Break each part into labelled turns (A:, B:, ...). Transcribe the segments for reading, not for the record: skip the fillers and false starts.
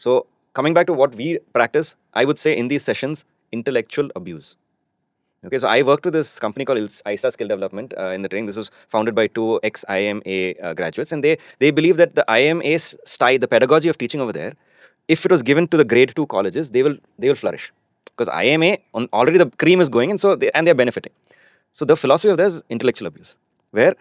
A: So coming back to what we practice, I would say in these sessions, intellectual abuse. Okay, so I worked with this company called ISA Skill Development in the training. This was founded by two ex-IMA graduates, and they believe that the IMA style, the pedagogy of teaching over there, if it was given to the grade 2 colleges, they will flourish, because IMA already the cream is going, and so they're benefiting. So the philosophy of this is intellectual abuse, where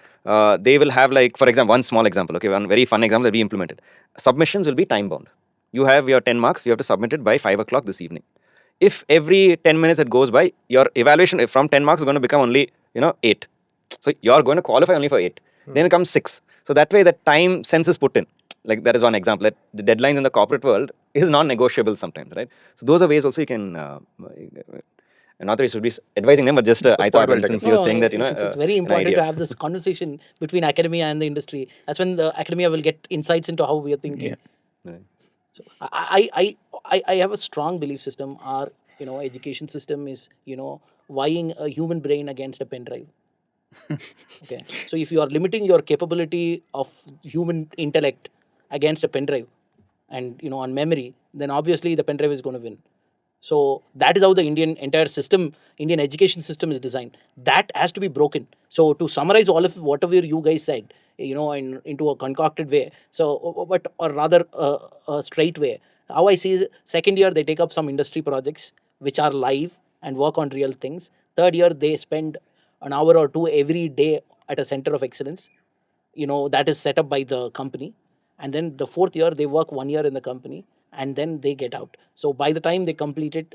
A: they will have, like, for example, one small example, okay, one very fun example that we implemented. Submissions will be time bound. You have your 10 marks, you have to submit it by 5 o'clock this evening. If every 10 minutes it goes by, your evaluation from 10 marks is going to become only 8. So you're going to qualify only for 8. Then it comes 6. So that way the time sense is put in. Like, that is one example, that the deadlines in the corporate world is non-negotiable sometimes, right? So those are ways also you can not that you should be advising them, but just I thought, since you were saying that,
B: it's very important to have this conversation between academia and the industry. That's when the academia will get insights into how we are thinking.
A: Right.
B: So I have a strong belief system. Our education system is vying a human brain against a pen drive. Okay, so if you are limiting your capability of human intellect against a pen drive and on memory, then obviously the pen drive is going to win. So that is how the Indian education system is designed. That has to be broken. So to summarize all of whatever you guys said, into a concocted way. So, but or rather a straight way. How I see is, second year they take up some industry projects which are live and work on real things. Third year they spend an hour or two every day at a center of excellence. That is set up by the company. And then the fourth year they work 1 year in the company, and then they get out. So by the time they complete it,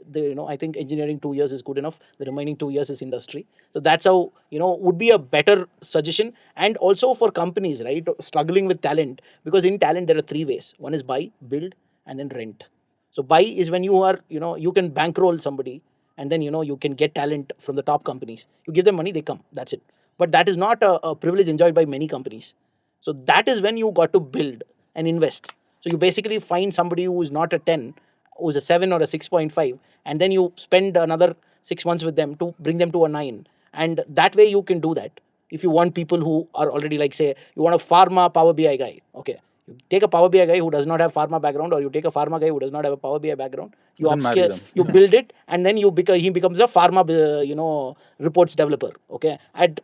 B: I think engineering 2 years is good enough. The remaining 2 years is industry. So that's how would be a better suggestion. And also for companies, right, struggling with talent, because in talent there are three ways. One is buy, build, and then rent. So buy is when you are you can bankroll somebody, and then you can get talent from the top companies. You give them money, they come. That's it. But that is not a privilege enjoyed by many companies. So that is when you got to build and invest. So you basically find somebody who is not a 10, who's a 7 or a 6.5, and then you spend another 6 months with them to bring them to a 9. And that way you can do that. If you want people who are already, like, say, you want a pharma Power BI guy, okay. You take a Power BI guy who does not have pharma background, or you take a pharma guy who does not have a Power BI background. You upscale, you build it, and then he becomes a pharma, reports developer. Okay,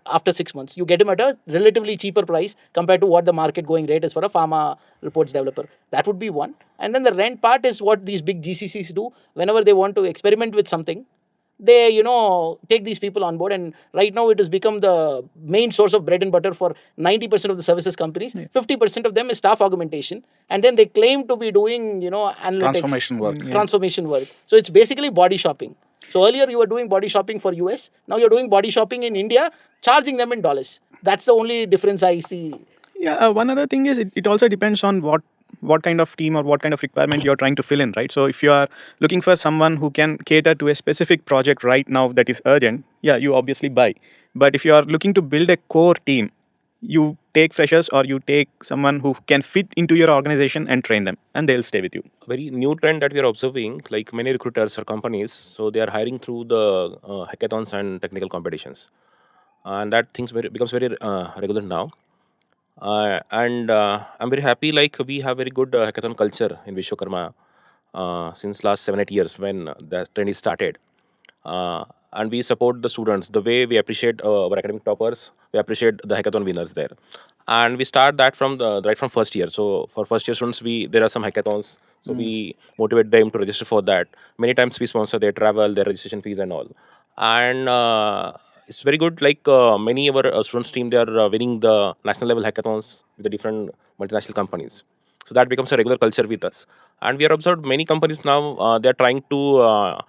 B: after 6 months, you get him at a relatively cheaper price compared to what the market going rate is for a pharma reports developer. That would be one. And then the rent part is what these big GCCs do whenever they want to experiment with something. They take these people on board, and right now it has become the main source of bread and butter for 90% of the services companies. 50% of them is staff augmentation, and then they claim to be doing analytics, transformation work. So it's basically body shopping. So earlier you were doing body shopping for US, now you're doing body shopping in India, charging them in dollars. That's the only difference I see.
C: Yeah, one other thing is it also depends on what kind of team or what kind of requirement you're trying to fill in, right? So if you are looking for someone who can cater to a specific project right now that is urgent, yeah, you obviously buy. But if you are looking to build a core team, you take freshers, or you take someone who can fit into your organization and train them, and they'll stay with you.
D: Very new trend that we are observing, like many recruiters or companies, so they are hiring through the hackathons and technical competitions, and that things becomes very regular now. And I'm very happy, like we have very good hackathon culture in Vishwakarma since last 7-8 years when the trend is started. And we support the students the way we appreciate our academic toppers. We appreciate the hackathon winners there, and we start that from the right from first year. So for first year students, there are some hackathons, so we motivate them to register for that. Many times we sponsor their travel, their registration fees and all. And it's very good, like many of our students team, they are winning the national level hackathons with the different multinational companies. So that becomes a regular culture with us. And we are observed many companies now, they are trying to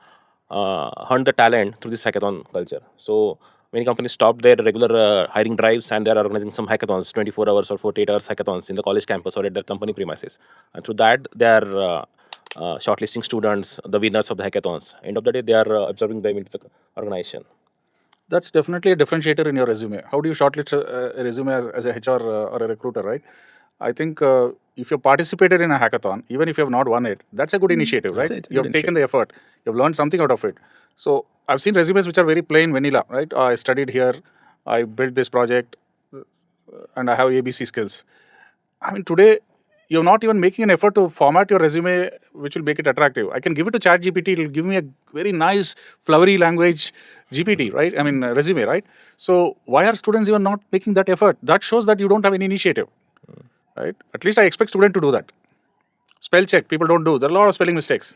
D: hunt the talent through this hackathon culture. So many companies stopped their regular hiring drives, and they are organizing some hackathons, 24 hours or 48 hours hackathons in the college campus or at their company premises. And through that, they are shortlisting students, the winners of the hackathons. End of the day, they are absorbing them into the organization.
E: That's definitely a differentiator in your resume. How do you shortlist a resume as a HR or a recruiter, right? I think if you participated in a hackathon, even if you have not won it, that's a good initiative, right? You have taken the effort, you have learned something out of it. So I've seen resumes which are very plain vanilla, right? I studied here, I built this project, and I have ABC skills. I mean, today, you're not even making an effort to format your resume, which will make it attractive. I can give it to ChatGPT; it'll give me a very nice, flowery language GPT, right? I mean, resume, right? So why are students even not making that effort? That shows that you don't have any initiative, right? At least I expect students to do that. Spell check, people don't do. There are a lot of spelling mistakes.